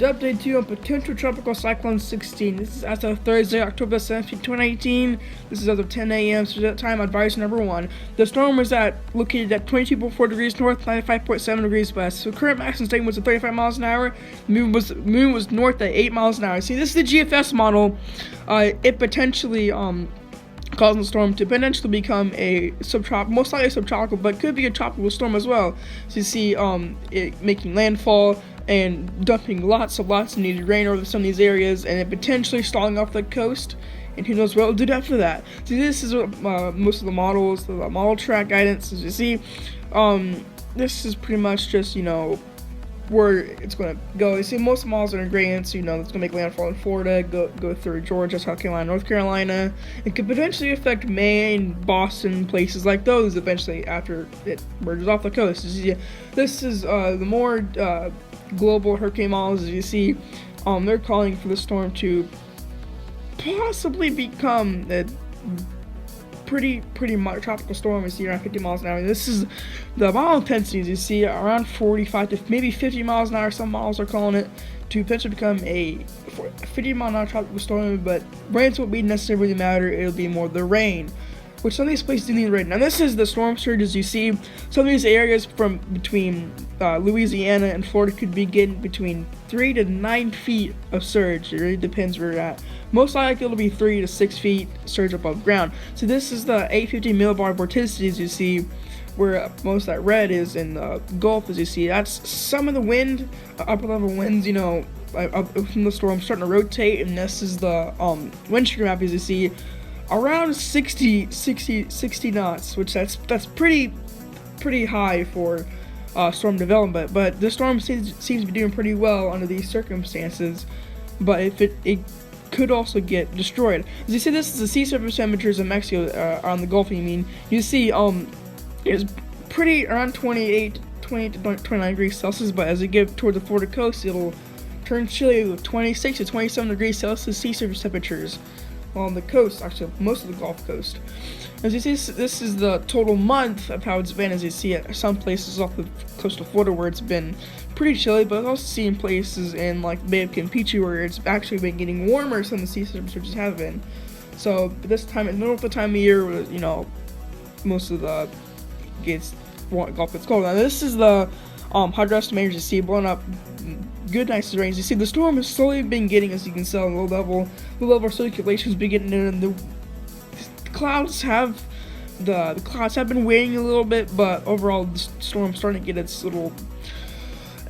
To update you on potential tropical cyclone 16. This is as of Thursday, October 17, 2018. This is as of 10 a.m. So that time, advice number 1. The storm was located at 22.4 degrees north, 95.7 degrees west. So current maximum state was at 35 miles an hour. The moon was north at 8 miles an hour. See, this is the GFS model. It potentially causing the storm to potentially become a most likely subtropical, but could be a tropical storm as well. So you see it making landfall and dumping lots of needed rain over some of these areas, and it potentially stalling off the coast, and who knows what will do after that. So this is most of the models, the model track guidance. As you see, this is pretty much just, where it's going to go. You see, most models are in gradient, so it's going to make landfall in Florida, go through Georgia, South Carolina, North Carolina. It could potentially affect Maine, Boston, places like those eventually after it merges off the coast. This is the more global hurricane models. As you see, they're calling for the storm to possibly become a pretty tropical storm. You see around 50 miles an hour. This is the model intensities. You see around 45 to maybe 50 miles an hour. Some models are calling it to potentially become a 50 mile an hour tropical storm, but rains won't be necessarily matter. It'll be more the rain, which some of these places do need rain. Now this is the storm surges. You see some of these areas from between Louisiana and Florida could be getting between 3 to 9 feet of surge. It really depends where you're at. Most likely it'll be 3 to 6 feet surge above ground. So this is the 850 millibar vorticities. You see where most of that red is in the Gulf. As you see, that's some of the wind, upper level winds, from the storm starting to rotate, and this is the wind shear map. As you see, around 60 knots, which that's pretty high for storm development. But the storm seems to be doing pretty well under these circumstances. But if it could also get destroyed. As you see, this is the sea surface temperatures in Mexico on the Gulf. You see it's pretty around 20 to 29 degrees Celsius, but as you get toward the Florida coast, it'll turn chilly with 26 to 27 degrees Celsius sea surface temperatures on the coast, actually most of the Gulf Coast. As you see, this is the total month of how it's been. As you see at some places off the coast of Florida where it's been pretty chilly, but also seen places in like the Bay of Campeche where it's actually been getting warmer. Some of the sea surfaces have been. So this time, in the middle of the time of year, most of the Gulf gets cold. Now this is the hydro estimators. You see blowing up good nice rains. You see the storm has slowly been getting, as you can see, low level circulation has been getting in, and the clouds have been waning a little bit, but overall the storm's starting to get its little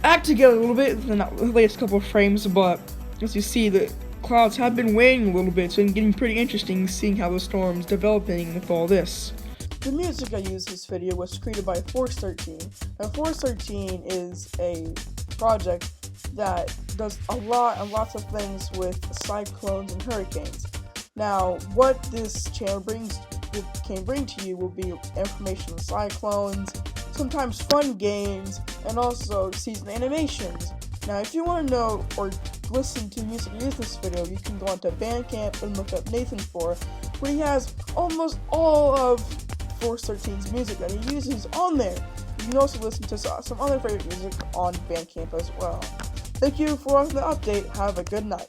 act together a little bit in the latest couple of frames. But as you see, the clouds have been waning a little bit, so it's getting pretty interesting seeing how the storm's developing with all this. The music I used in this video was created by Force 13. Now Force 13 is a project that does lots of things with cyclones and hurricanes. Now, what this channel can bring to you will be information on cyclones, sometimes fun games, and also season animations. Now, if you want to know or listen to music used in this video, you can go onto Bandcamp and look up Nathan for, where he has almost all of Force 13's music that he uses on there. You can also listen to some other favorite music on Bandcamp as well. Thank you for watching the update. Have a good night.